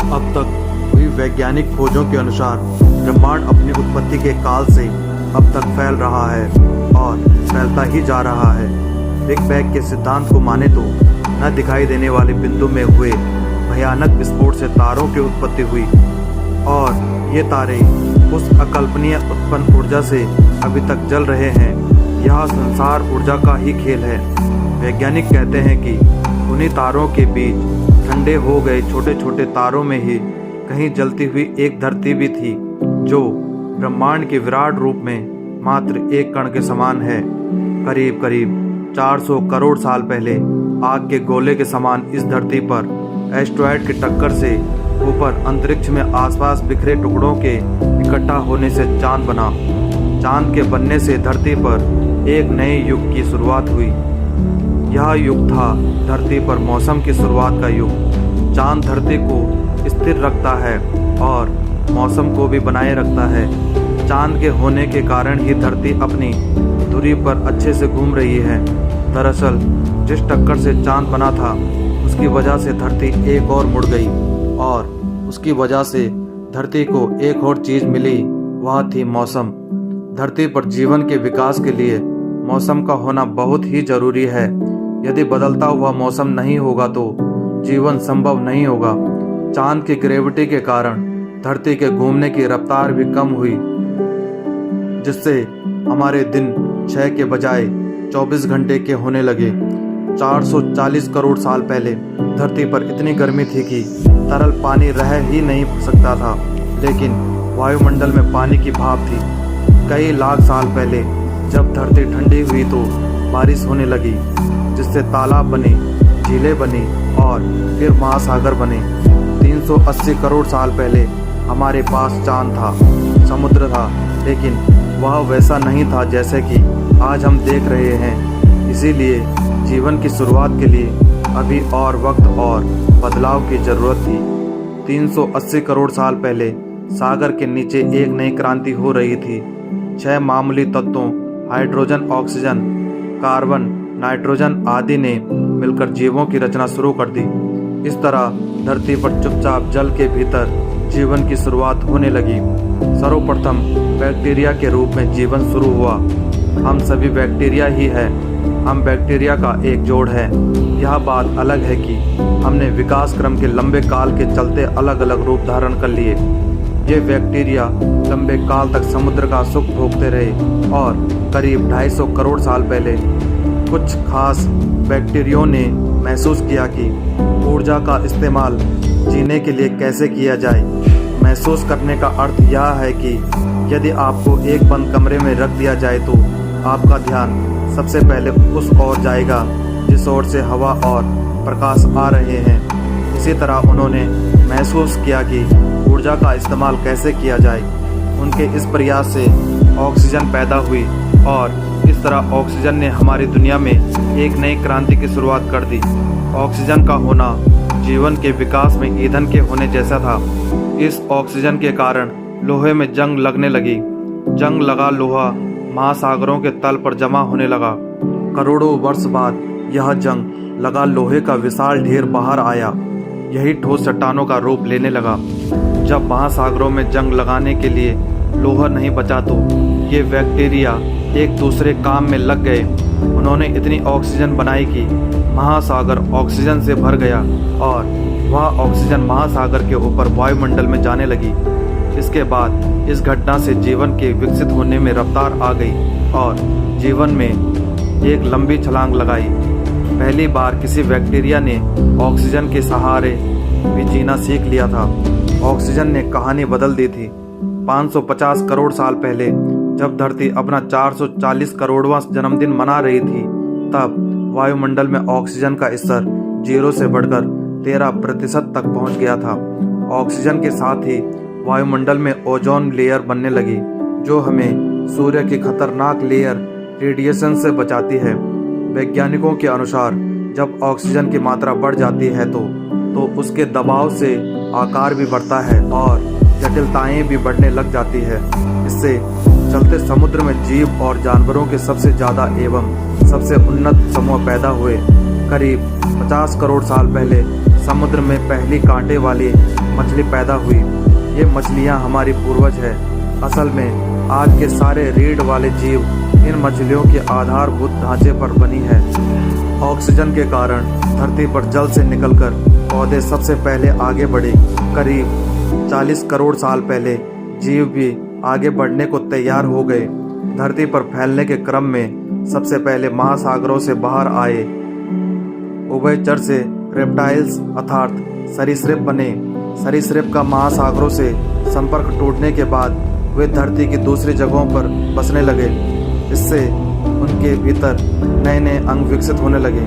अब तक हुई वैज्ञानिक खोजों के अनुसार ब्रह्मांड अपनी उत्पत्ति के काल से अब तक फैल रहा है और फैलता ही जा रहा है। बिग बैंग के सिद्धांत को माने तो न दिखाई देने वाले बिंदु में हुए भयानक विस्फोट से तारों की उत्पत्ति हुई और ये तारे उस अकल्पनीय उत्पन्न ऊर्जा से अभी तक जल रहे हैं। यह संसार ऊर्जा का ही खेल है। वैज्ञानिक कहते हैं कि उन्हीं तारों के बीच ठंडे हो गए छोटे छोटे तारों में ही कहीं जलती हुई एक धरती भी थी, जो ब्रह्मांड के विराट रूप में मात्र एक कण के समान है। करीब करीब 400 करोड़ साल पहले आग के गोले के समान इस धरती पर एस्टेरॉयड की टक्कर से ऊपर अंतरिक्ष में आसपास बिखरे टुकड़ों के इकट्ठा होने से चांद बना। चांद के बनने से धरती पर एक नए युग की शुरुआत हुई। यह युग था धरती पर मौसम की शुरुआत का युग। चांद धरती को स्थिर रखता है और मौसम को भी बनाए रखता है। चांद के होने के कारण ही धरती अपनी धुरी पर अच्छे से घूम रही है। दरअसल जिस टक्कर से चांद बना था उसकी वजह से धरती एक और मुड़ गई और उसकी वजह से धरती को एक और चीज मिली, वह थी मौसम। धरती पर जीवन के विकास के लिए मौसम का होना बहुत ही जरूरी है। यदि बदलता हुआ मौसम नहीं होगा तो जीवन संभव नहीं होगा। चांद की ग्रेविटी के कारण धरती के घूमने की रफ्तार भी कम हुई, जिससे हमारे दिन 6 के बजाय 24 घंटे के होने लगे। 440 करोड़ साल पहले धरती पर इतनी गर्मी थी कि तरल पानी रह ही नहीं सकता था, लेकिन वायुमंडल में पानी की भाप थी। कई लाख साल पहले जब धरती ठंडी हुई तो बारिश होने लगी, जिससे तालाब बने, झीलें बनी और फिर महासागर बने। 380 करोड़ साल पहले हमारे पास चांद था, समुद्र था, लेकिन वह वैसा नहीं था जैसे कि आज हम देख रहे हैं। इसीलिए जीवन की शुरुआत के लिए अभी और वक्त और बदलाव की जरूरत थी। 380 करोड़ साल पहले सागर के नीचे एक नई क्रांति हो रही थी। 6 मामूली तत्वों हाइड्रोजन, ऑक्सीजन, कार्बन, नाइट्रोजन आदि ने मिलकर जीवों की रचना शुरू कर दी। इस तरह धरती पर चुपचाप जल के भीतर जीवन की शुरुआत होने लगी। सर्वप्रथम बैक्टीरिया के रूप में जीवन शुरू हुआ। हम सभी बैक्टीरिया ही हैं। हम बैक्टीरिया का एक जोड़ है। यह बात अलग है कि हमने विकास क्रम के लंबे काल के चलते अलग अलग रूप धारण कर लिए। ये बैक्टीरिया लंबे काल तक समुद्र का सुख भोगते रहे और करीब 250 करोड़ साल पहले कुछ खास बैक्टीरियों ने महसूस किया कि ऊर्जा का इस्तेमाल जीने के लिए कैसे किया जाए। महसूस करने का अर्थ यह है कि यदि आपको एक बंद कमरे में रख दिया जाए तो आपका ध्यान सबसे पहले उस ओर जाएगा जिस ओर से हवा और प्रकाश आ रहे हैं। इसी तरह उन्होंने महसूस किया कि ऊर्जा का इस्तेमाल कैसे किया जाए। उनके इस प्रयास से ऑक्सीजन पैदा हुई और इस तरह ऑक्सीजन ने हमारी दुनिया में एक नई क्रांति की शुरुआत कर दी। ऑक्सीजन का होना जीवन के विकास में ईंधन के होने जैसा था। इस ऑक्सीजन के कारण लोहे में जंग लगने लगी। जंग लगा लोहा महासागरों के तल पर जमा होने लगा। करोड़ों वर्ष बाद यह जंग लगा लोहे का विशाल ढेर बाहर आया। यही ठोस चट्टानों का रूप लेने लगा। जब महासागरों में जंग लगाने के लिए लोहा नहीं बचा तो ये बैक्टीरिया एक दूसरे काम में लग गए। उन्होंने इतनी ऑक्सीजन बनाई कि महासागर ऑक्सीजन से भर गया और वह ऑक्सीजन महासागर के ऊपर वायुमंडल में जाने लगी। इसके बाद इस घटना से जीवन के विकसित होने में रफ्तार आ गई और जीवन में एक लंबी छलांग लगाई। पहली बार किसी बैक्टीरिया ने ऑक्सीजन के सहारे भी जीना सीख लिया था। ऑक्सीजन ने कहानी बदल दी थी। 550 करोड़ साल पहले जब धरती अपना 440 करोड़वां जन्मदिन मना रही थी, तब वायुमंडल में ऑक्सीजन का स्तर 0 से बढ़कर 13% तक पहुंच गया था। ऑक्सीजन के साथ ही वायुमंडल में ओजोन लेयर बनने लगी, जो हमें सूर्य की खतरनाक लेयर रेडिएशन से बचाती है। वैज्ञानिकों के अनुसार जब ऑक्सीजन की मात्रा बढ़ जाती है तो उसके दबाव से आकार भी बढ़ता है और जटिलताएं भी बढ़ने लग जाती है। इससे चलते समुद्र में जीव और जानवरों के सबसे ज़्यादा एवं सबसे उन्नत समूह पैदा हुए। करीब 50 करोड़ साल पहले समुद्र में पहली कांटे वाली मछली पैदा हुई। ये मछलियाँ हमारी पूर्वज है। असल में आज के सारे रीढ़ वाले जीव इन मछलियों के आधारभूत ढांचे पर बनी है। ऑक्सीजन के कारण धरती पर जल से निकलकर पौधे सबसे पहले आगे बढ़े। करीब 40 करोड़ साल पहले जीव भी आगे बढ़ने को तैयार हो गए। धरती पर फैलने के क्रम में सबसे पहले महासागरों से बाहर आए। उभयचर से रेप्टाइल्स अर्थात सरीसृप बने। सरीसृप का महासागरों से संपर्क टूटने के बाद वे धरती की दूसरी जगहों पर बसने लगे। इससे उनके भीतर नए नए अंग विकसित होने लगे।